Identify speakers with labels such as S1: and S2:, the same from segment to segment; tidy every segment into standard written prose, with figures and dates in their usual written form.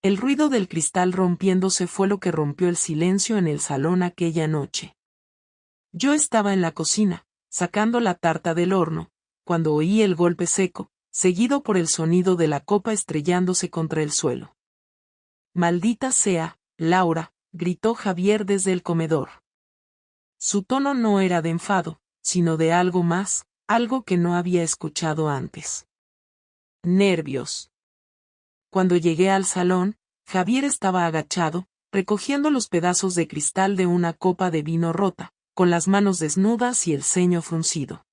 S1: El ruido del cristal rompiéndose fue lo que rompió el silencio en el salón aquella noche. Yo estaba en la cocina, sacando la tarta del horno, cuando oí el golpe seco, seguido por el sonido de la copa estrellándose contra el suelo. «Maldita sea, Laura», gritó Javier desde el comedor. Su tono no era de enfado, sino de algo más, algo que no había escuchado antes. Nervios. Cuando llegué al salón, Javier estaba agachado, recogiendo los pedazos de cristal de una copa de vino rota, con las manos desnudas y el ceño fruncido.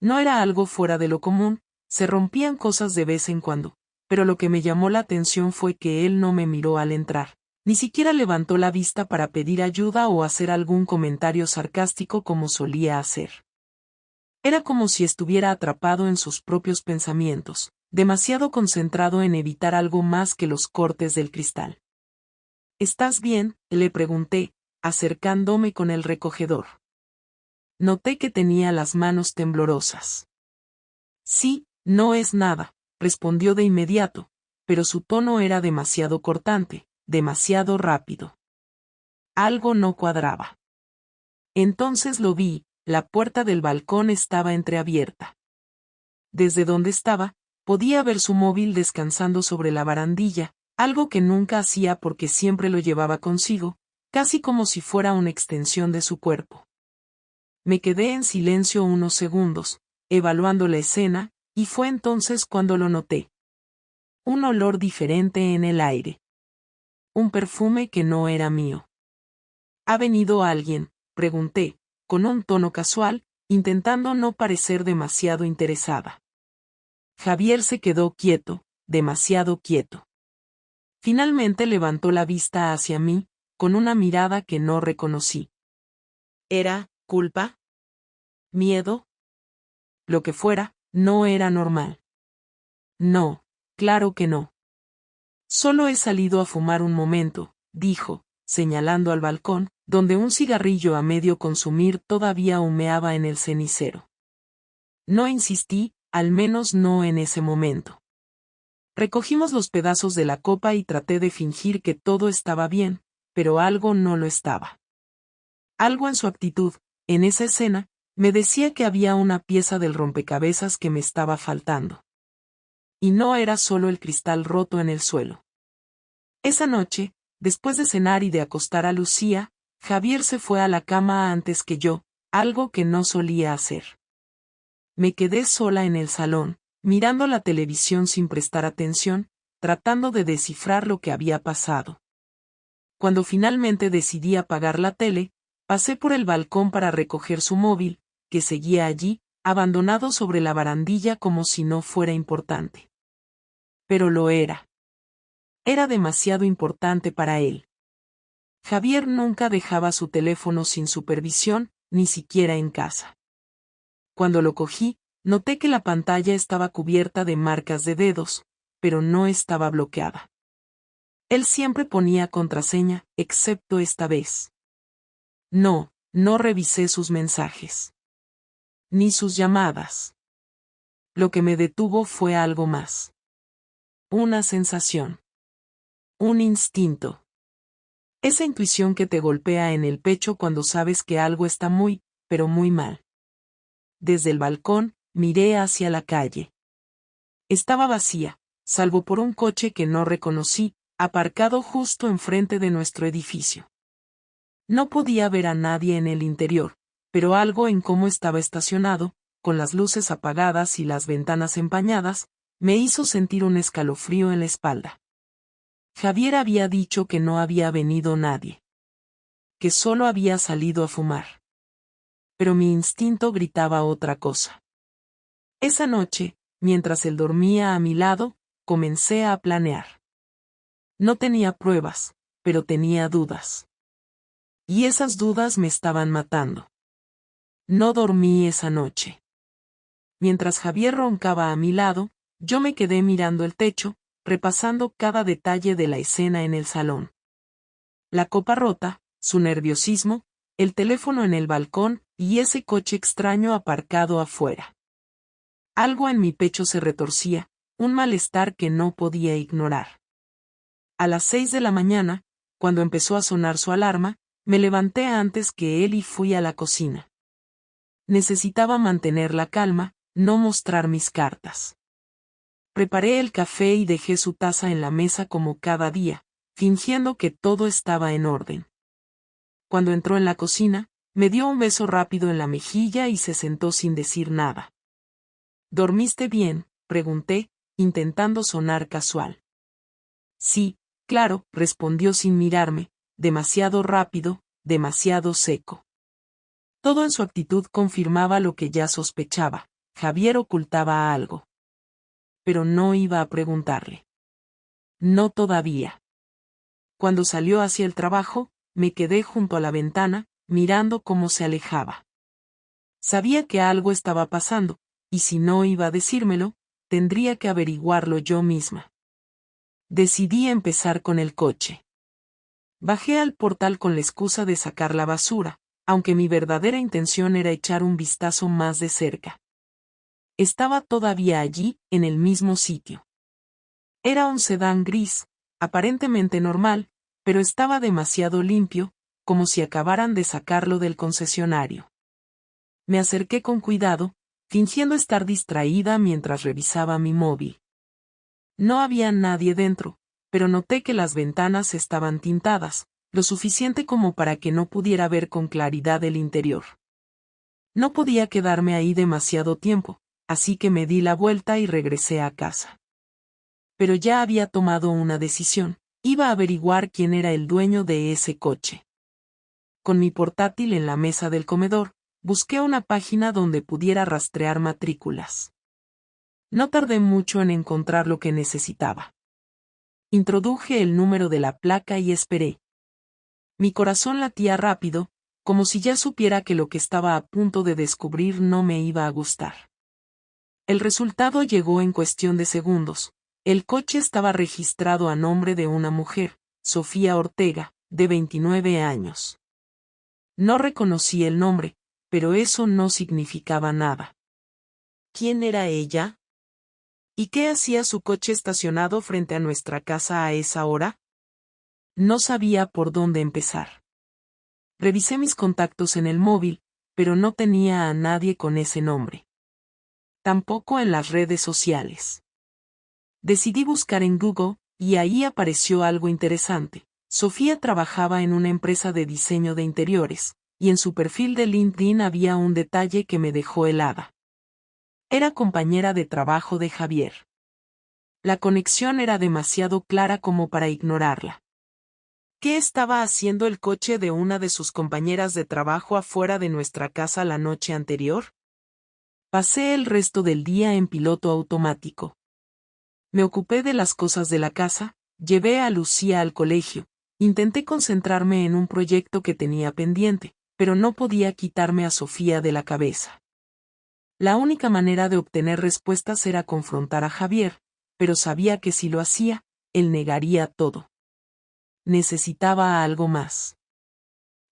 S1: No era algo fuera de lo común, se rompían cosas de vez en cuando, pero lo que me llamó la atención fue que él no me miró al entrar, ni siquiera levantó la vista para pedir ayuda o hacer algún comentario sarcástico como solía hacer. Era como si estuviera atrapado en sus propios pensamientos, demasiado concentrado en evitar algo más que los cortes del cristal. «¿Estás bien?», le pregunté, acercándome con el recogedor. Noté que tenía las manos temblorosas. «Sí, no es nada», respondió de inmediato, pero su tono era demasiado cortante, demasiado rápido. Algo no cuadraba. Entonces lo vi, la puerta del balcón estaba entreabierta. Desde donde estaba, podía ver su móvil descansando sobre la barandilla, algo que nunca hacía porque siempre lo llevaba consigo, casi como si fuera una extensión de su cuerpo. Me quedé en silencio unos segundos, evaluando la escena, y fue entonces cuando lo noté. Un olor diferente en el aire. Un perfume que no era mío. «¿Ha venido alguien?», pregunté, con un tono casual, intentando no parecer demasiado interesada. Javier se quedó quieto, demasiado quieto. Finalmente levantó la vista hacia mí, con una mirada que no reconocí. ¿Era culpa? ¿Miedo? Lo que fuera, no era normal. No, claro que no. Solo he salido a fumar un momento, dijo, señalando al balcón, donde un cigarrillo a medio consumir todavía humeaba en el cenicero. No insistí, al menos no en ese momento. Recogimos los pedazos de la copa y traté de fingir que todo estaba bien, pero algo no lo estaba. Algo en su actitud, en esa escena, me decía que había una pieza del rompecabezas que me estaba faltando. Y no era solo el cristal roto en el suelo. Esa noche, después de cenar y de acostar a Lucía, Javier se fue a la cama antes que yo, algo que no solía hacer. Me quedé sola en el salón, mirando la televisión sin prestar atención, tratando de descifrar lo que había pasado. Cuando finalmente decidí apagar la tele, pasé por el balcón para recoger su móvil, que seguía allí, abandonado sobre la barandilla como si no fuera importante. Pero lo era. Era demasiado importante para él. Javier nunca dejaba su teléfono sin supervisión, ni siquiera en casa. Cuando lo cogí, noté que la pantalla estaba cubierta de marcas de dedos, pero no estaba bloqueada. Él siempre ponía contraseña, excepto esta vez. No revisé sus mensajes. Ni sus llamadas. Lo que me detuvo fue algo más. Una sensación. Un instinto. Esa intuición que te golpea en el pecho cuando sabes que algo está muy, pero muy mal. Desde el balcón, miré hacia la calle. Estaba vacía, salvo por un coche que no reconocí, aparcado justo enfrente de nuestro edificio. No podía ver a nadie en el interior, pero algo en cómo estaba estacionado, con las luces apagadas y las ventanas empañadas, me hizo sentir un escalofrío en la espalda. Javier había dicho que no había venido nadie. Que solo había salido a fumar. Pero mi instinto gritaba otra cosa. Esa noche, mientras él dormía a mi lado, comencé a planear. No tenía pruebas, pero tenía dudas. Y esas dudas me estaban matando. No dormí esa noche. Mientras Javier roncaba a mi lado, yo me quedé mirando el techo, repasando cada detalle de la escena en el salón. La copa rota, su nerviosismo, el teléfono en el balcón y ese coche extraño aparcado afuera. Algo en mi pecho se retorcía, un malestar que no podía ignorar. A las 6 de la mañana, cuando empezó a sonar su alarma, me levanté antes que él y fui a la cocina. Necesitaba mantener la calma, no mostrar mis cartas. Preparé el café y dejé su taza en la mesa como cada día, fingiendo que todo estaba en orden. Cuando entró en la cocina, me dio un beso rápido en la mejilla y se sentó sin decir nada. ¿Dormiste bien?, pregunté, intentando sonar casual. Sí, claro, respondió sin mirarme, demasiado rápido, demasiado seco. Todo en su actitud confirmaba lo que ya sospechaba: Javier ocultaba algo. Pero no iba a preguntarle. No todavía. Cuando salió hacia el trabajo, me quedé junto a la ventana, mirando cómo se alejaba. Sabía que algo estaba pasando, y si no iba a decírmelo, tendría que averiguarlo yo misma. Decidí empezar con el coche. Bajé al portal con la excusa de sacar la basura, aunque mi verdadera intención era echar un vistazo más de cerca. Estaba todavía allí, en el mismo sitio. Era un sedán gris, aparentemente normal, pero estaba demasiado limpio, como si acabaran de sacarlo del concesionario. Me acerqué con cuidado, fingiendo estar distraída mientras revisaba mi móvil. No había nadie dentro, pero noté que las ventanas estaban tintadas, lo suficiente como para que no pudiera ver con claridad el interior. No podía quedarme ahí demasiado tiempo, así que me di la vuelta y regresé a casa. Pero ya había tomado una decisión: iba a averiguar quién era el dueño de ese coche. Con mi portátil en la mesa del comedor, busqué una página donde pudiera rastrear matrículas. No tardé mucho en encontrar lo que necesitaba. Introduje el número de la placa y esperé. Mi corazón latía rápido, como si ya supiera que lo que estaba a punto de descubrir no me iba a gustar. El resultado llegó en cuestión de segundos. El coche estaba registrado a nombre de una mujer, Sofía Ortega, de 29 años. No reconocí el nombre, pero eso no significaba nada. ¿Quién era ella? ¿Y qué hacía su coche estacionado frente a nuestra casa a esa hora? No sabía por dónde empezar. Revisé mis contactos en el móvil, pero no tenía a nadie con ese nombre. Tampoco en las redes sociales. Decidí buscar en Google, y ahí apareció algo interesante. Sofía trabajaba en una empresa de diseño de interiores, y en su perfil de LinkedIn había un detalle que me dejó helada. Era compañera de trabajo de Javier. La conexión era demasiado clara como para ignorarla. ¿Qué estaba haciendo el coche de una de sus compañeras de trabajo afuera de nuestra casa la noche anterior? Pasé el resto del día en piloto automático. Me ocupé de las cosas de la casa, llevé a Lucía al colegio, intenté concentrarme en un proyecto que tenía pendiente, pero no podía quitarme a Sofía de la cabeza. La única manera de obtener respuestas era confrontar a Javier, pero sabía que si lo hacía, él negaría todo. Necesitaba algo más.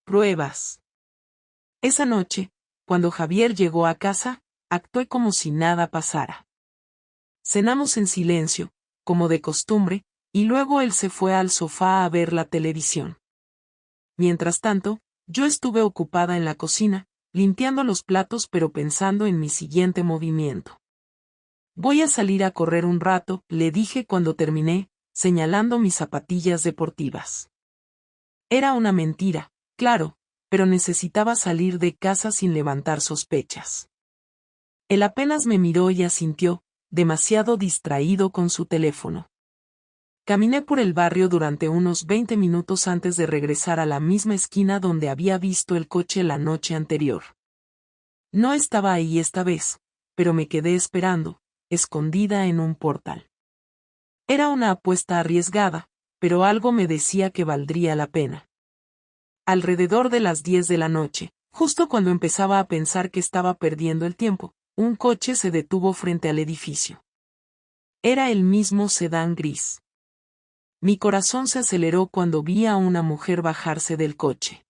S1: Pruebas. Esa noche, cuando Javier llegó a casa, actué como si nada pasara. Cenamos en silencio, como de costumbre, y luego él se fue al sofá a ver la televisión. Mientras tanto, yo estuve ocupada en la cocina, limpiando los platos pero pensando en mi siguiente movimiento. Voy a salir a correr un rato, le dije cuando terminé, señalando mis zapatillas deportivas. Era una mentira, claro, pero necesitaba salir de casa sin levantar sospechas. Él apenas me miró y asintió, demasiado distraído con su teléfono. Caminé por el barrio durante unos 20 minutos antes de regresar a la misma esquina donde había visto el coche la noche anterior. No estaba ahí esta vez, pero me quedé esperando, escondida en un portal. Era una apuesta arriesgada, pero algo me decía que valdría la pena. Alrededor de las 10 de la noche, justo cuando empezaba a pensar que estaba perdiendo el tiempo, un coche se detuvo frente al edificio. Era el mismo sedán gris. Mi corazón se aceleró cuando vi a una mujer bajarse del coche.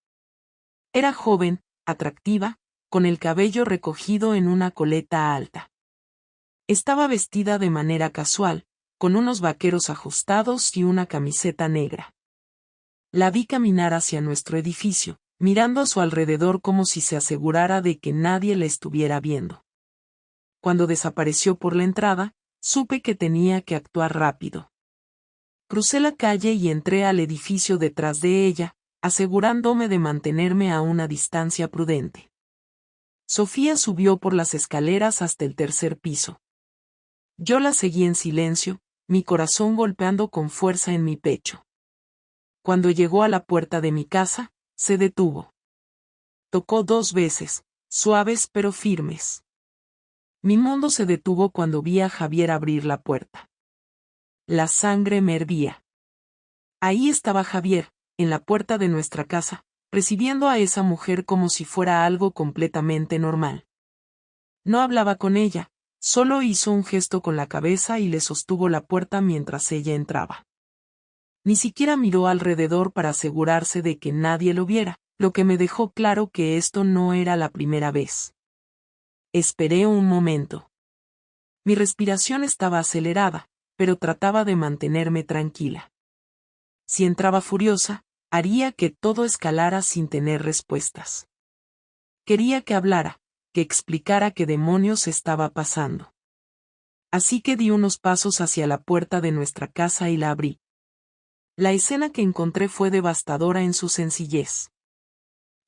S1: Era joven, atractiva, con el cabello recogido en una coleta alta. Estaba vestida de manera casual, con unos vaqueros ajustados y una camiseta negra. La vi caminar hacia nuestro edificio, mirando a su alrededor como si se asegurara de que nadie la estuviera viendo. Cuando desapareció por la entrada, supe que tenía que actuar rápido. Crucé la calle y entré al edificio detrás de ella, asegurándome de mantenerme a una distancia prudente. Sofía subió por las escaleras hasta el tercer piso. Yo la seguí en silencio, mi corazón golpeando con fuerza en mi pecho. Cuando llegó a la puerta de mi casa, se detuvo. Tocó 2 veces, suaves pero firmes. Mi mundo se detuvo cuando vi a Javier abrir la puerta. La sangre me hervía. Ahí estaba Javier, en la puerta de nuestra casa, recibiendo a esa mujer como si fuera algo completamente normal. No hablaba con ella, solo hizo un gesto con la cabeza y le sostuvo la puerta mientras ella entraba. Ni siquiera miró alrededor para asegurarse de que nadie lo viera, lo que me dejó claro que esto no era la primera vez. Esperé un momento. Mi respiración estaba acelerada, pero trataba de mantenerme tranquila. Si entraba furiosa, haría que todo escalara sin tener respuestas. Quería que hablara, que explicara qué demonios estaba pasando. Así que di unos pasos hacia la puerta de nuestra casa y la abrí. La escena que encontré fue devastadora en su sencillez.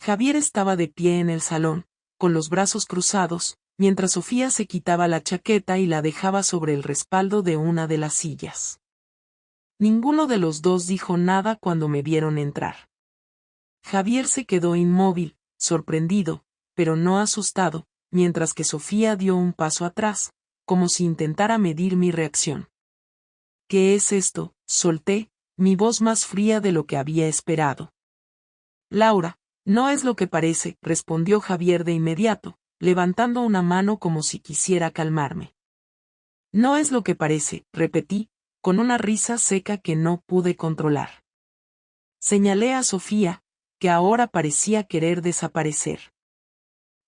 S1: Javier estaba de pie en el salón, con los brazos cruzados, mientras Sofía se quitaba la chaqueta y la dejaba sobre el respaldo de una de las sillas. Ninguno de los dos dijo nada cuando me vieron entrar. Javier se quedó inmóvil, sorprendido, pero no asustado, mientras que Sofía dio un paso atrás, como si intentara medir mi reacción. ¿Qué es esto?, solté, mi voz más fría de lo que había esperado. Laura, no es lo que parece, respondió Javier de inmediato, levantando una mano como si quisiera calmarme. No es lo que parece, repetí, con una risa seca que no pude controlar. Señalé a Sofía, que ahora parecía querer desaparecer.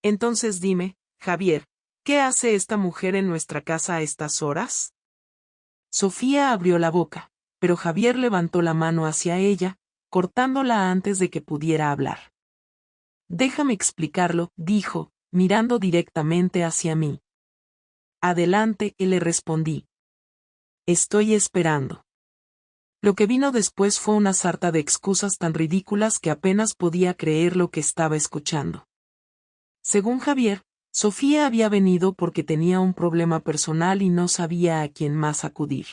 S1: Entonces dime, Javier, ¿qué hace esta mujer en nuestra casa a estas horas? Sofía abrió la boca, pero Javier levantó la mano hacia ella, cortándola antes de que pudiera hablar. Déjame explicarlo, dijo, mirando directamente hacia mí. Adelante, le respondí. Estoy esperando. Lo que vino después fue una sarta de excusas tan ridículas que apenas podía creer lo que estaba escuchando. Según Javier, Sofía había venido porque tenía un problema personal y no sabía a quién más acudir.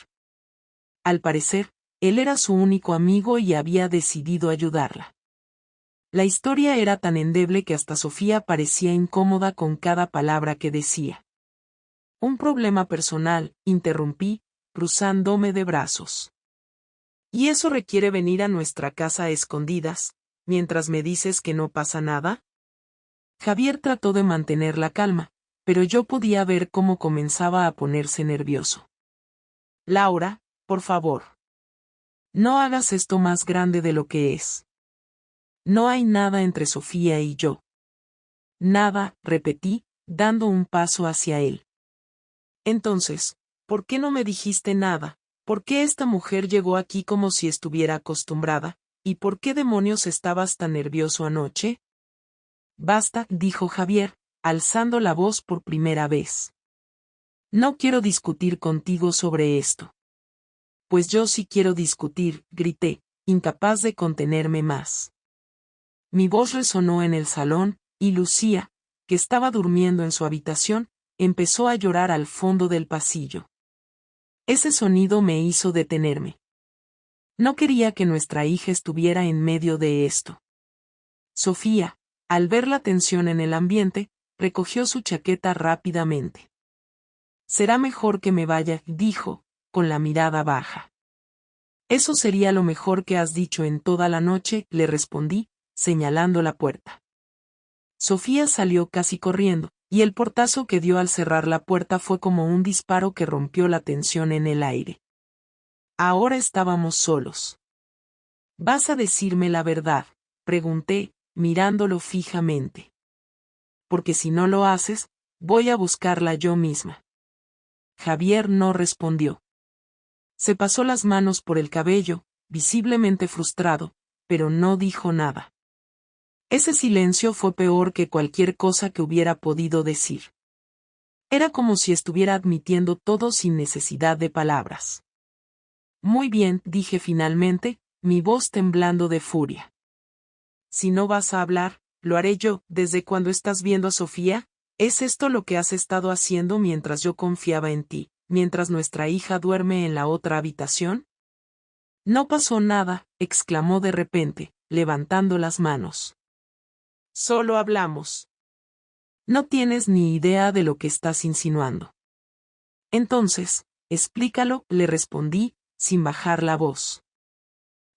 S1: Al parecer, él era su único amigo y había decidido ayudarla. La historia era tan endeble que hasta Sofía parecía incómoda con cada palabra que decía. Un problema personal, interrumpí, cruzándome de brazos. ¿Y eso requiere venir a nuestra casa a escondidas, mientras me dices que no pasa nada? Javier trató de mantener la calma, pero yo podía ver cómo comenzaba a ponerse nervioso. Laura, por favor. No hagas esto más grande de lo que es. No hay nada entre Sofía y yo. Nada, repetí, dando un paso hacia él. Entonces, ¿por qué no me dijiste nada? ¿Por qué esta mujer llegó aquí como si estuviera acostumbrada? ¿Y por qué demonios estabas tan nervioso anoche? Basta, dijo Javier, alzando la voz por primera vez. No quiero discutir contigo sobre esto. Pues yo sí quiero discutir, grité, incapaz de contenerme más. Mi voz resonó en el salón, y Lucía, que estaba durmiendo en su habitación, empezó a llorar al fondo del pasillo. Ese sonido me hizo detenerme. No quería que nuestra hija estuviera en medio de esto. Sofía, al ver la tensión en el ambiente, recogió su chaqueta rápidamente. Será mejor que me vaya, dijo, con la mirada baja. Eso sería lo mejor que has dicho en toda la noche, le respondí, señalando la puerta. Sofía salió casi corriendo, y el portazo que dio al cerrar la puerta fue como un disparo que rompió la tensión en el aire. Ahora estábamos solos. ¿Vas a decirme la verdad?, pregunté, mirándolo fijamente. Porque si no lo haces, voy a buscarla yo misma. Javier no respondió. Se pasó las manos por el cabello, visiblemente frustrado, pero no dijo nada. Ese silencio fue peor que cualquier cosa que hubiera podido decir. Era como si estuviera admitiendo todo sin necesidad de palabras. Muy bien, dije finalmente, mi voz temblando de furia. Si no vas a hablar, lo haré yo. ¿Desde cuándo estás viendo a Sofía? ¿Es esto lo que has estado haciendo mientras yo confiaba en ti, mientras nuestra hija duerme en la otra habitación? No pasó nada, exclamó de repente, levantando las manos. Solo hablamos. No tienes ni idea de lo que estás insinuando. Entonces, explícalo, le respondí, sin bajar la voz.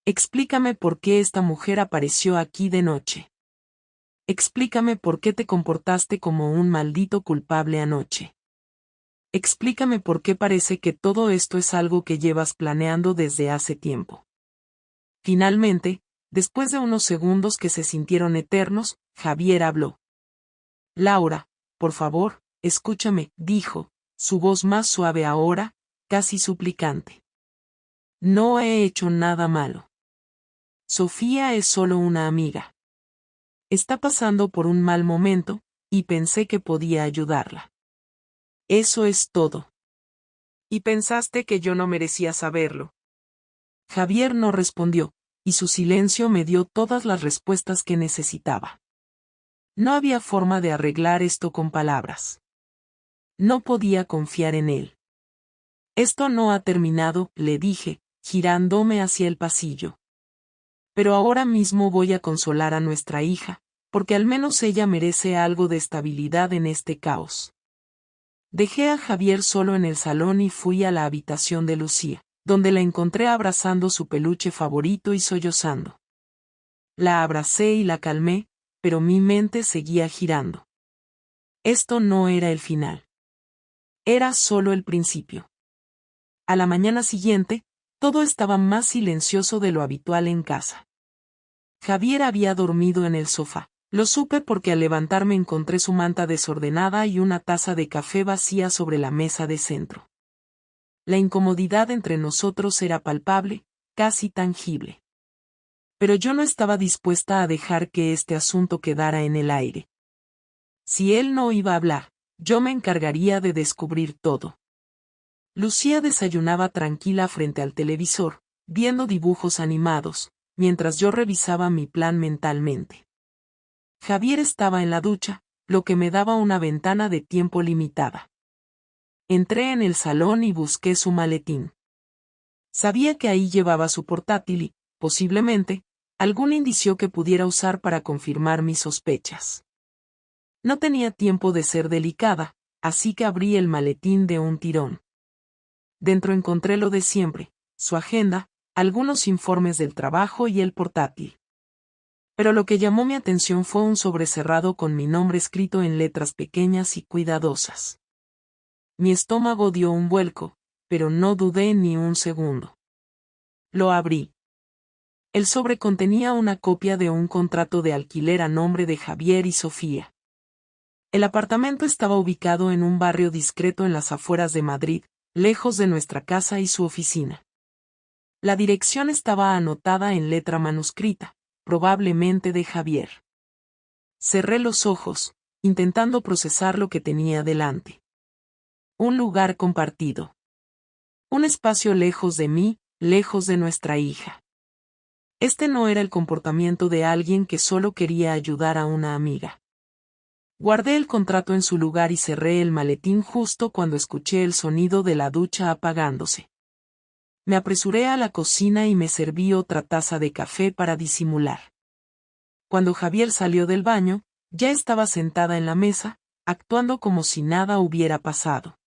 S1: Explícame por qué esta mujer apareció aquí de noche. Explícame por qué te comportaste como un maldito culpable anoche. Explícame por qué parece que todo esto es algo que llevas planeando desde hace tiempo. Finalmente, después de unos segundos que se sintieron eternos, Javier habló. Laura, por favor, escúchame, dijo, su voz más suave ahora, casi suplicante. No he hecho nada malo. Sofía es solo una amiga. Está pasando por un mal momento, y pensé que podía ayudarla. Eso es todo. ¿Y pensaste que yo no merecía saberlo? Javier no respondió, y su silencio me dio todas las respuestas que necesitaba. No había forma de arreglar esto con palabras. No podía confiar en él. Esto no ha terminado, le dije, girándome hacia el pasillo. Pero ahora mismo voy a consolar a nuestra hija, porque al menos ella merece algo de estabilidad en este caos. Dejé a Javier solo en el salón y fui a la habitación de Lucía, donde la encontré abrazando su peluche favorito y sollozando. La abracé y la calmé, pero mi mente seguía girando. Esto no era el final. Era solo el principio. A la mañana siguiente, todo estaba más silencioso de lo habitual en casa. Javier había dormido en el sofá. Lo supe porque al levantarme encontré su manta desordenada y una taza de café vacía sobre la mesa de centro. La incomodidad entre nosotros era palpable, casi tangible. Pero yo no estaba dispuesta a dejar que este asunto quedara en el aire. Si él no iba a hablar, yo me encargaría de descubrir todo. Lucía desayunaba tranquila frente al televisor, viendo dibujos animados, mientras yo revisaba mi plan mentalmente. Javier estaba en la ducha, lo que me daba una ventana de tiempo limitada. Entré en el salón y busqué su maletín. Sabía que ahí llevaba su portátil y, posiblemente, algún indicio que pudiera usar para confirmar mis sospechas. No tenía tiempo de ser delicada, así que abrí el maletín de un tirón. Dentro encontré lo de siempre, su agenda, algunos informes del trabajo y el portátil. Pero lo que llamó mi atención fue un sobrecerrado con mi nombre escrito en letras pequeñas y cuidadosas. Mi estómago dio un vuelco, pero no dudé ni un segundo. Lo abrí. El sobre contenía una copia de un contrato de alquiler a nombre de Javier y Sofía. El apartamento estaba ubicado en un barrio discreto en las afueras de Madrid, lejos de nuestra casa y su oficina. La dirección estaba anotada en letra manuscrita, probablemente de Javier. Cerré los ojos, intentando procesar lo que tenía delante. Un lugar compartido. Un espacio lejos de mí, lejos de nuestra hija. Este no era el comportamiento de alguien que solo quería ayudar a una amiga. Guardé el contrato en su lugar y cerré el maletín justo cuando escuché el sonido de la ducha apagándose. Me apresuré a la cocina y me serví otra taza de café para disimular. Cuando Javier salió del baño, ya estaba sentada en la mesa, actuando como si nada hubiera pasado.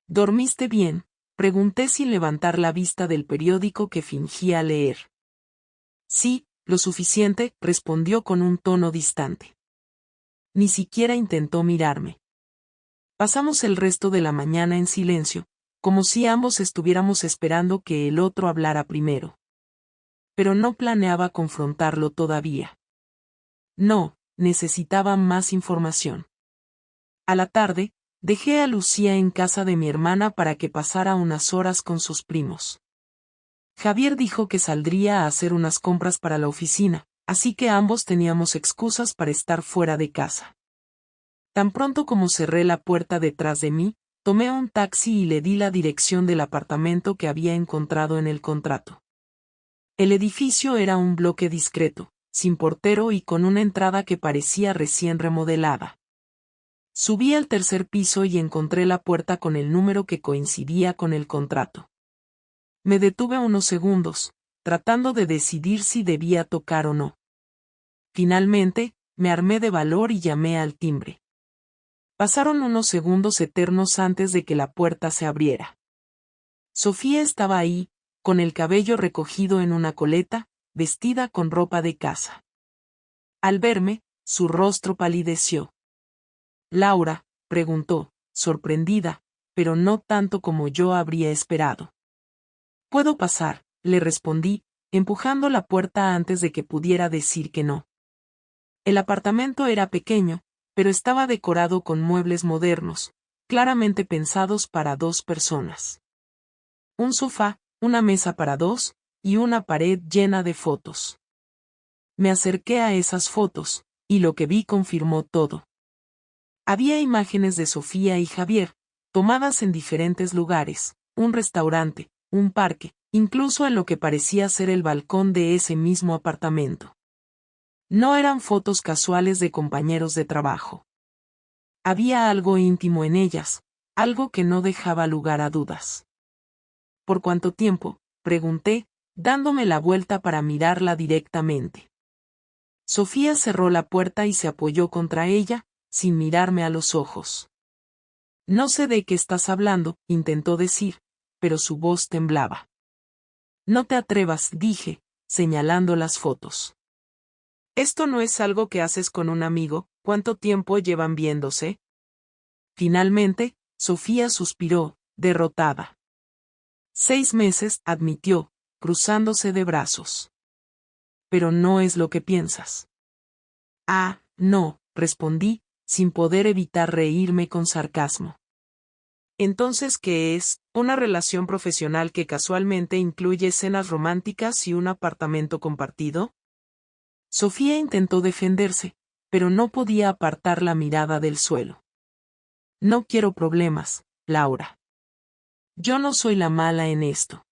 S1: ¿Dormiste bien?, pregunté sin levantar la vista del periódico que fingía leer. Sí, lo suficiente, respondió con un tono distante. Ni siquiera intentó mirarme. Pasamos el resto de la mañana en silencio, como si ambos estuviéramos esperando que el otro hablara primero. Pero no planeaba confrontarlo todavía. No, necesitaba más información. A la tarde, Dejé a Lucía en casa de mi hermana para que pasara unas horas con sus primos. Javier dijo que saldría a hacer unas compras para la oficina, así que ambos teníamos excusas para estar fuera de casa. Tan pronto como cerré la puerta detrás de mí, tomé un taxi y le di la dirección del apartamento que había encontrado en el contrato. El edificio era un bloque discreto, sin portero y con una entrada que parecía recién remodelada. Subí al tercer piso y encontré la puerta con el número que coincidía con el contrato. Me detuve unos segundos, tratando de decidir si debía tocar o no. Finalmente, me armé de valor y llamé al timbre. Pasaron unos segundos eternos antes de que la puerta se abriera. Sofía estaba ahí, con el cabello recogido en una coleta, vestida con ropa de casa. Al verme, su rostro palideció. «Laura», preguntó, sorprendida, pero no tanto como yo habría esperado. «¿Puedo pasar?», le respondí, empujando la puerta antes de que pudiera decir que no. El apartamento era pequeño, pero estaba decorado con muebles modernos, claramente pensados para 2 personas. Un sofá, una mesa para 2, y una pared llena de fotos. Me acerqué a esas fotos, y lo que vi confirmó todo. Había imágenes de Sofía y Javier, tomadas en diferentes lugares, un restaurante, un parque, incluso en lo que parecía ser el balcón de ese mismo apartamento. No eran fotos casuales de compañeros de trabajo. Había algo íntimo en ellas, algo que no dejaba lugar a dudas. ¿Por cuánto tiempo?, pregunté, dándome la vuelta para mirarla directamente. Sofía cerró la puerta y se apoyó contra ella, sin mirarme a los ojos. «No sé de qué estás hablando», intentó decir, pero su voz temblaba. «No te atrevas», dije, señalando las fotos. «Esto no es algo que haces con un amigo». «¿Cuánto tiempo llevan viéndose?». Finalmente, Sofía suspiró, derrotada. 6 meses, admitió, cruzándose de brazos. «Pero no es lo que piensas». «Ah, no», respondí, sin poder evitar reírme con sarcasmo. «¿Entonces qué es? ¿Una relación profesional que casualmente incluye escenas románticas y un apartamento compartido?». Sofía intentó defenderse, pero no podía apartar la mirada del suelo. «No quiero problemas, Laura. Yo no soy la mala en esto».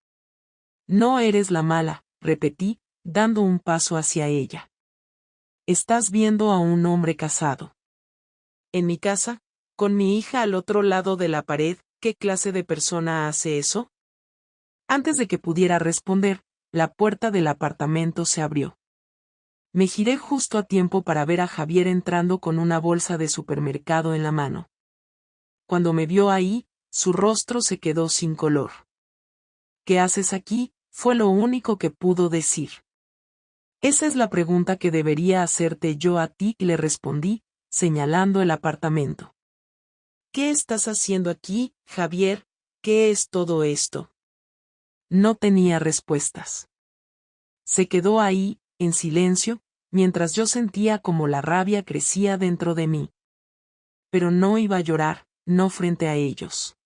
S1: «No eres la mala», repetí, dando un paso hacia ella. «Estás viendo a un hombre casado. En mi casa, con mi hija al otro lado de la pared. ¿Qué clase de persona hace eso?». Antes de que pudiera responder, la puerta del apartamento se abrió. Me giré justo a tiempo para ver a Javier entrando con una bolsa de supermercado en la mano. Cuando me vio ahí, su rostro se quedó sin color. «¿Qué haces aquí?», fue lo único que pudo decir. «Esa es la pregunta que debería hacerte yo a ti», le respondí, señalando el apartamento. «¿Qué estás haciendo aquí, Javier? ¿Qué es todo esto?». No tenía respuestas. Se quedó ahí, en silencio, mientras yo sentía como la rabia crecía dentro de mí. Pero no iba a llorar, no frente a ellos.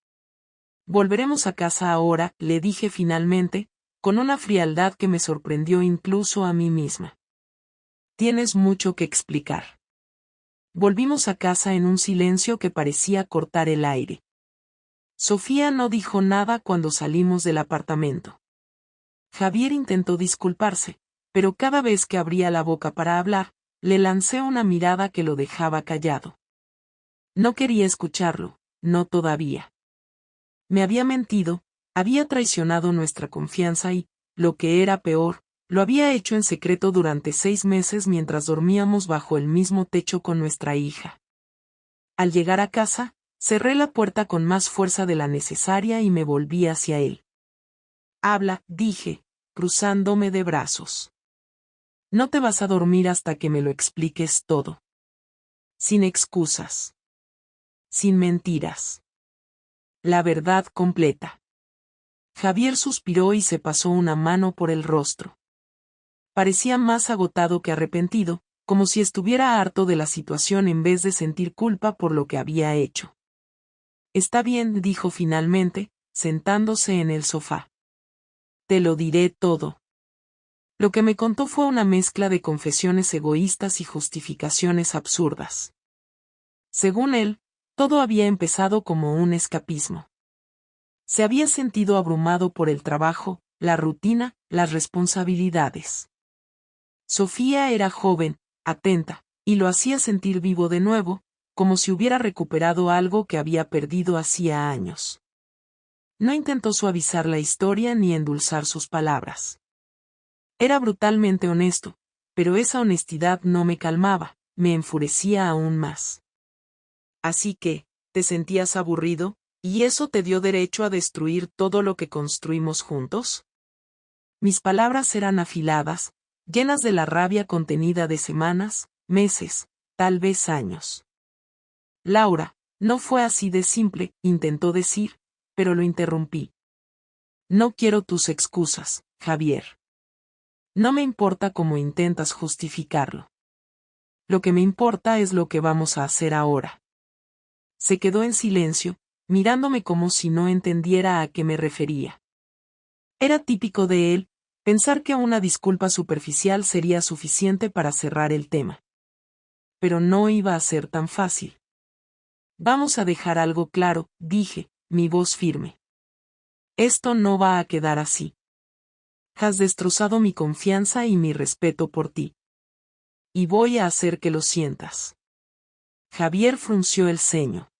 S1: «Volveremos a casa ahora», le dije finalmente, con una frialdad que me sorprendió incluso a mí misma. «Tienes mucho que explicar». Volvimos a casa en un silencio que parecía cortar el aire. Sofía no dijo nada cuando salimos del apartamento. Javier intentó disculparse, pero cada vez que abría la boca para hablar, le lancé una mirada que lo dejaba callado. No quería escucharlo, no todavía. Me había mentido, había traicionado nuestra confianza y, lo que era peor, lo había hecho en secreto durante 6 meses mientras dormíamos bajo el mismo techo con nuestra hija. Al llegar a casa, cerré la puerta con más fuerza de la necesaria y me volví hacia él. «Habla», dije, cruzándome de brazos. «No te vas a dormir hasta que me lo expliques todo. Sin excusas. Sin mentiras. La verdad completa». Javier suspiró y se pasó una mano por el rostro. Parecía más agotado que arrepentido, como si estuviera harto de la situación en vez de sentir culpa por lo que había hecho. Está bien, dijo finalmente, sentándose en el sofá. Te lo diré todo. Lo que me contó fue una mezcla de confesiones egoístas y justificaciones absurdas. Según él, todo había empezado como un escapismo. Se había sentido abrumado por el trabajo, la rutina, las responsabilidades. Sofía era joven, atenta, y lo hacía sentir vivo de nuevo, como si hubiera recuperado algo que había perdido hacía años. No intentó suavizar la historia ni endulzar sus palabras. Era brutalmente honesto, pero esa honestidad no me calmaba, me enfurecía aún más. Así que, ¿te sentías aburrido, y eso te dio derecho a destruir todo lo que construimos juntos? Mis palabras eran afiladas, llenas de la rabia contenida de semanas, meses, tal vez años. Laura, no fue así de simple, intentó decir, pero lo interrumpí. No quiero tus excusas, Javier. No me importa cómo intentas justificarlo. Lo que me importa es lo que vamos a hacer ahora. Se quedó en silencio, mirándome como si no entendiera a qué me refería. Era típico de él, pensar que una disculpa superficial sería suficiente para cerrar el tema. Pero no iba a ser tan fácil. Vamos a dejar algo claro, dije, mi voz firme. Esto no va a quedar así. Has destrozado mi confianza y mi respeto por ti. Y voy a hacer que lo sientas. Javier frunció el ceño.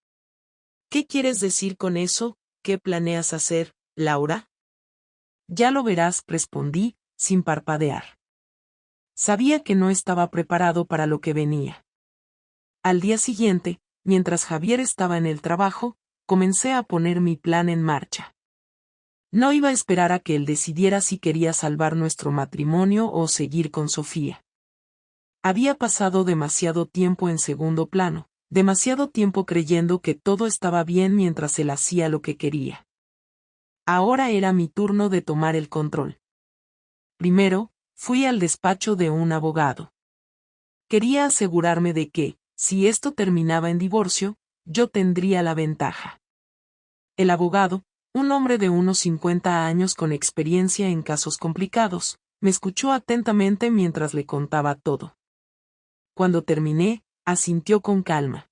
S1: ¿Qué quieres decir con eso? ¿Qué planeas hacer, Laura? Ya lo verás, respondí, sin parpadear. Sabía que no estaba preparado para lo que venía. Al día siguiente, mientras Javier estaba en el trabajo, comencé a poner mi plan en marcha. No iba a esperar a que él decidiera si quería salvar nuestro matrimonio o seguir con Sofía. Había pasado demasiado tiempo en segundo plano, demasiado tiempo creyendo que todo estaba bien mientras él hacía lo que quería. Ahora era mi turno de tomar el control. Primero, fui al despacho de un abogado. Quería asegurarme de que, si esto terminaba en divorcio, yo tendría la ventaja. El abogado, un hombre de unos 50 años con experiencia en casos complicados, me escuchó atentamente mientras le contaba todo. Cuando terminé, asintió con calma.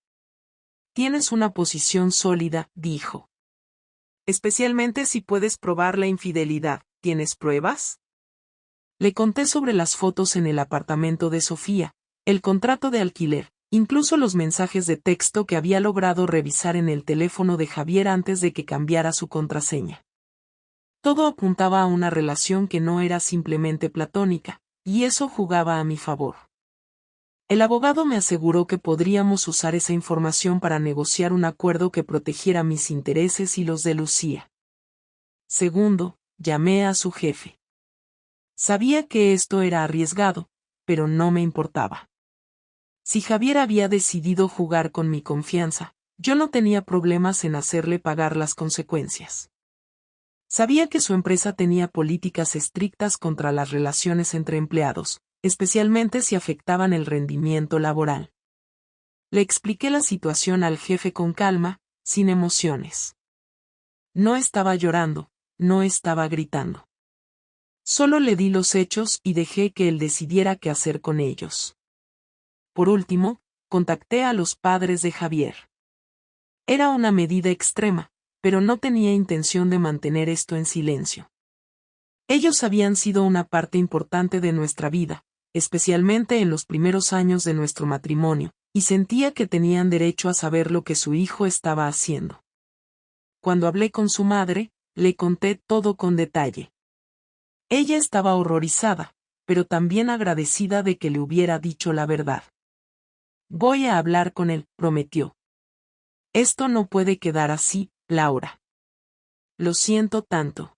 S1: Tienes una posición sólida, dijo. Especialmente si puedes probar la infidelidad. ¿Tienes pruebas? Le conté sobre las fotos en el apartamento de Sofía, el contrato de alquiler, incluso los mensajes de texto que había logrado revisar en el teléfono de Javier antes de que cambiara su contraseña. Todo apuntaba a una relación que no era simplemente platónica, y eso jugaba a mi favor. El abogado me aseguró que podríamos usar esa información para negociar un acuerdo que protegiera mis intereses y los de Lucía. Segundo, llamé a su jefe. Sabía que esto era arriesgado, pero no me importaba. Si Javier había decidido jugar con mi confianza, yo no tenía problemas en hacerle pagar las consecuencias. Sabía que su empresa tenía políticas estrictas contra las relaciones entre empleados, especialmente si afectaban el rendimiento laboral. Le expliqué la situación al jefe con calma, sin emociones. No estaba llorando, no estaba gritando. Solo le di los hechos y dejé que él decidiera qué hacer con ellos. Por último, contacté a los padres de Javier. Era una medida extrema, pero no tenía intención de mantener esto en silencio. Ellos habían sido una parte importante de nuestra vida, especialmente en los primeros años de nuestro matrimonio, y sentía que tenían derecho a saber lo que su hijo estaba haciendo. Cuando hablé con su madre, le conté todo con detalle. Ella estaba horrorizada, pero también agradecida de que le hubiera dicho la verdad. Voy a hablar con él, prometió. Esto no puede quedar así, Laura. Lo siento tanto.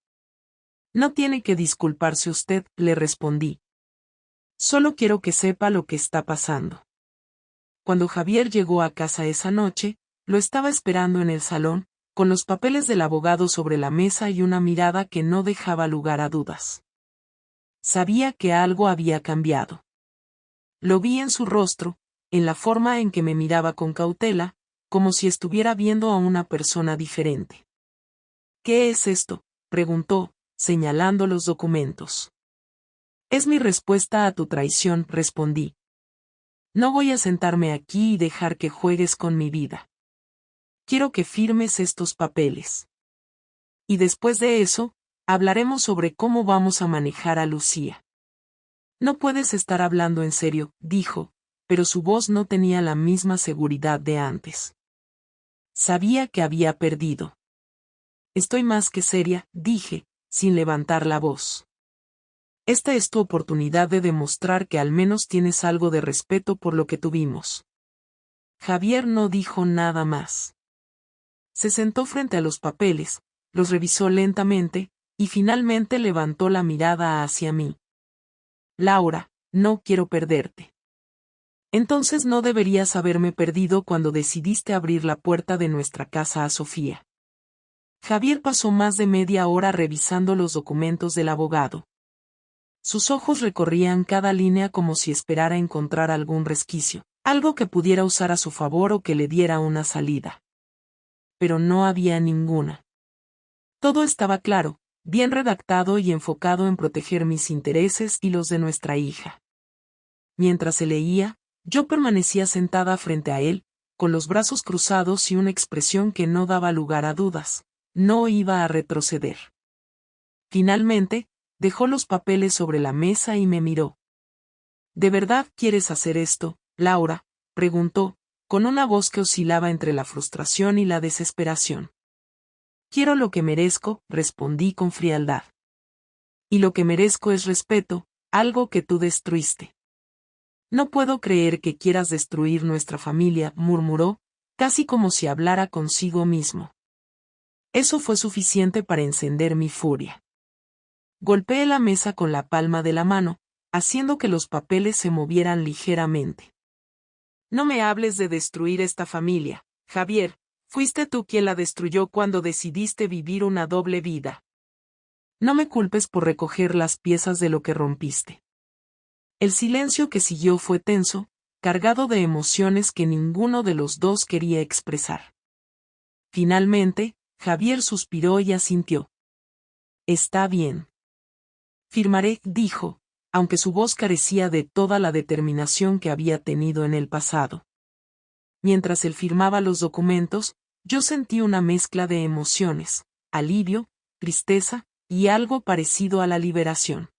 S1: No tiene que disculparse usted, le respondí. Solo quiero que sepa lo que está pasando. Cuando Javier llegó a casa esa noche, lo estaba esperando en el salón, con los papeles del abogado sobre la mesa y una mirada que no dejaba lugar a dudas. Sabía que algo había cambiado. Lo vi en su rostro, en la forma en que me miraba con cautela, como si estuviera viendo a una persona diferente. ¿Qué es esto?, preguntó, señalando los documentos. Es mi respuesta a tu traición, respondí. No voy a sentarme aquí y dejar que juegues con mi vida. Quiero que firmes estos papeles. Y después de eso, hablaremos sobre cómo vamos a manejar a Lucía. No puedes estar hablando en serio, dijo, pero su voz no tenía la misma seguridad de antes. Sabía que había perdido. Estoy más que seria, dije, sin levantar la voz. Esta es tu oportunidad de demostrar que al menos tienes algo de respeto por lo que tuvimos. Javier no dijo nada más. Se sentó frente a los papeles, los revisó lentamente, y finalmente levantó la mirada hacia mí. Laura, no quiero perderte. Entonces no deberías haberme perdido cuando decidiste abrir la puerta de nuestra casa a Sofía. Javier pasó más de media hora revisando los documentos del abogado. Sus ojos recorrían cada línea como si esperara encontrar algún resquicio, algo que pudiera usar a su favor o que le diera una salida. Pero no había ninguna. Todo estaba claro, bien redactado y enfocado en proteger mis intereses y los de nuestra hija. Mientras se leía, yo permanecía sentada frente a él, con los brazos cruzados y una expresión que no daba lugar a dudas. No iba a retroceder. Finalmente, dejó los papeles sobre la mesa y me miró. ¿De verdad quieres hacer esto, Laura?, preguntó, con una voz que oscilaba entre la frustración y la desesperación. Quiero lo que merezco, respondí con frialdad. Y lo que merezco es respeto, algo que tú destruiste. No puedo creer que quieras destruir nuestra familia, murmuró, casi como si hablara consigo mismo. Eso fue suficiente para encender mi furia. Golpeé la mesa con la palma de la mano, haciendo que los papeles se movieran ligeramente. No me hables de destruir esta familia, Javier, fuiste tú quien la destruyó cuando decidiste vivir una doble vida. No me culpes por recoger las piezas de lo que rompiste. El silencio que siguió fue tenso, cargado de emociones que ninguno de los dos quería expresar. Finalmente, Javier suspiró y asintió. Está bien. Firmaré, dijo, aunque su voz carecía de toda la determinación que había tenido en el pasado. Mientras él firmaba los documentos, yo sentí una mezcla de emociones, alivio, tristeza, y algo parecido a la liberación.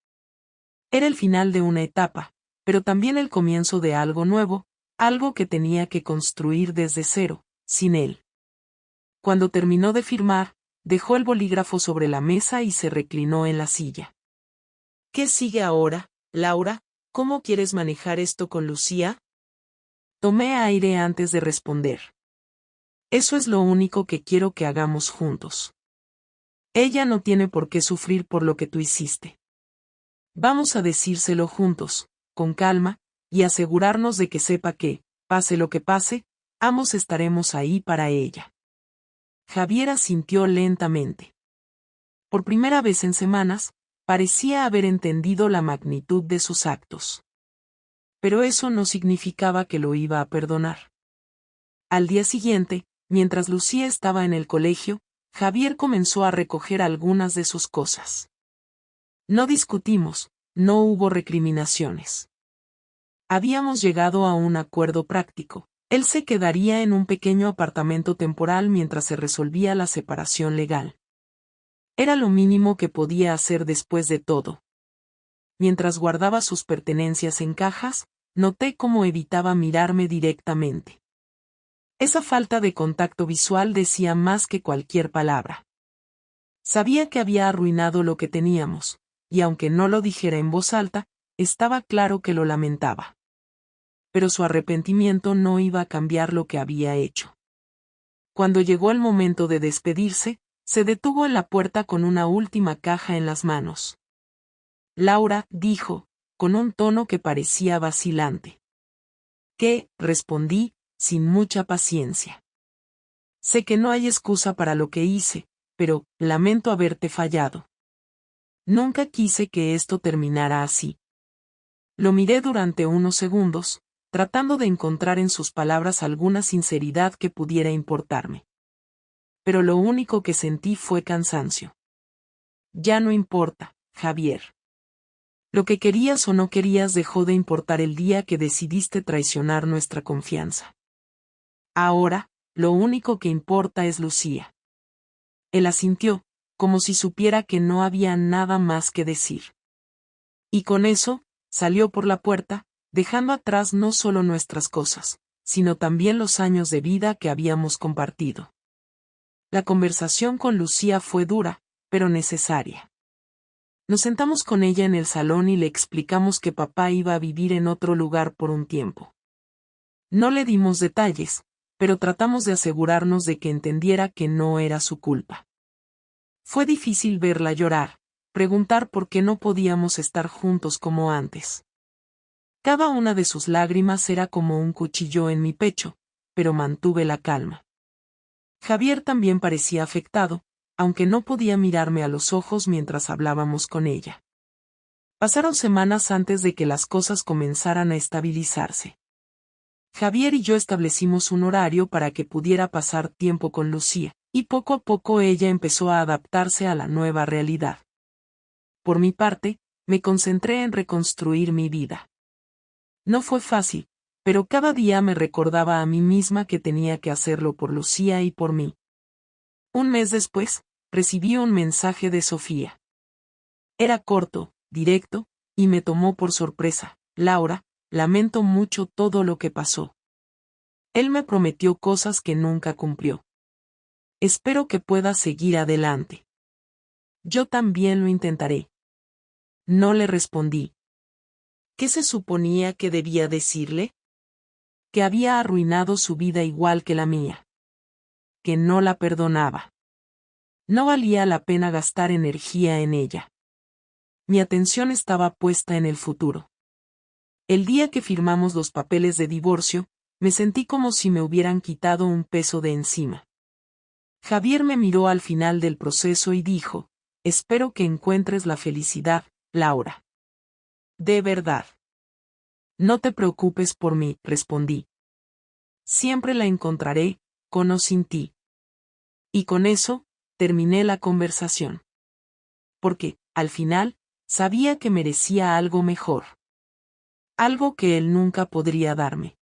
S1: Era el final de una etapa, pero también el comienzo de algo nuevo, algo que tenía que construir desde cero, sin él. Cuando terminó de firmar, dejó el bolígrafo sobre la mesa y se reclinó en la silla. ¿Qué sigue ahora, Laura? ¿Cómo quieres manejar esto con Lucía? Tomé aire antes de responder. Eso es lo único que quiero que hagamos juntos. Ella no tiene por qué sufrir por lo que tú hiciste. Vamos a decírselo juntos, con calma, y asegurarnos de que sepa que, pase lo que pase, ambos estaremos ahí para ella. Javier asintió lentamente. Por primera vez en semanas, parecía haber entendido la magnitud de sus actos. Pero eso no significaba que lo iba a perdonar. Al día siguiente, mientras Lucía estaba en el colegio, Javier comenzó a recoger algunas de sus cosas. No discutimos, no hubo recriminaciones. Habíamos llegado a un acuerdo práctico. Él se quedaría en un pequeño apartamento temporal mientras se resolvía la separación legal. Era lo mínimo que podía hacer después de todo. Mientras guardaba sus pertenencias en cajas, noté cómo evitaba mirarme directamente. Esa falta de contacto visual decía más que cualquier palabra. Sabía que había arruinado lo que teníamos, y aunque no lo dijera en voz alta, estaba claro que lo lamentaba. Pero su arrepentimiento no iba a cambiar lo que había hecho. Cuando llegó el momento de despedirse, se detuvo en la puerta con una última caja en las manos. Laura, dijo, con un tono que parecía vacilante. ¿Qué?, respondí, sin mucha paciencia. Sé que no hay excusa para lo que hice, pero lamento haberte fallado. Nunca quise que esto terminara así. Lo miré durante unos segundos, tratando de encontrar en sus palabras alguna sinceridad que pudiera importarme. Pero lo único que sentí fue cansancio. Ya no importa, Javier. Lo que querías o no querías dejó de importar el día que decidiste traicionar nuestra confianza. Ahora, lo único que importa es Lucía. Él asintió, como si supiera que no había nada más que decir. Y con eso, salió por la puerta, dejando atrás no solo nuestras cosas, sino también los años de vida que habíamos compartido. La conversación con Lucía fue dura, pero necesaria. Nos sentamos con ella en el salón y le explicamos que papá iba a vivir en otro lugar por un tiempo. No le dimos detalles, pero tratamos de asegurarnos de que entendiera que no era su culpa. Fue difícil verla llorar, preguntar por qué no podíamos estar juntos como antes. Cada una de sus lágrimas era como un cuchillo en mi pecho, pero mantuve la calma. Javier también parecía afectado, aunque no podía mirarme a los ojos mientras hablábamos con ella. Pasaron semanas antes de que las cosas comenzaran a estabilizarse. Javier y yo establecimos un horario para que pudiera pasar tiempo con Lucía, y poco a poco ella empezó a adaptarse a la nueva realidad. Por mi parte, me concentré en reconstruir mi vida. No fue fácil, pero cada día me recordaba a mí misma que tenía que hacerlo por Lucía y por mí. Un mes después, recibí un mensaje de Sofía. Era corto, directo, y me tomó por sorpresa. Laura, lamento mucho todo lo que pasó. Él me prometió cosas que nunca cumplió. Espero que pueda seguir adelante. Yo también lo intentaré. No le respondí. ¿Qué se suponía que debía decirle? Que había arruinado su vida igual que la mía. Que no la perdonaba. No valía la pena gastar energía en ella. Mi atención estaba puesta en el futuro. El día que firmamos los papeles de divorcio, me sentí como si me hubieran quitado un peso de encima. Javier me miró al final del proceso y dijo, espero que encuentres la felicidad, Laura. De verdad. No te preocupes por mí, respondí. Siempre la encontraré, con o sin ti. Y con eso, terminé la conversación. Porque, al final, sabía que merecía algo mejor. Algo que él nunca podría darme.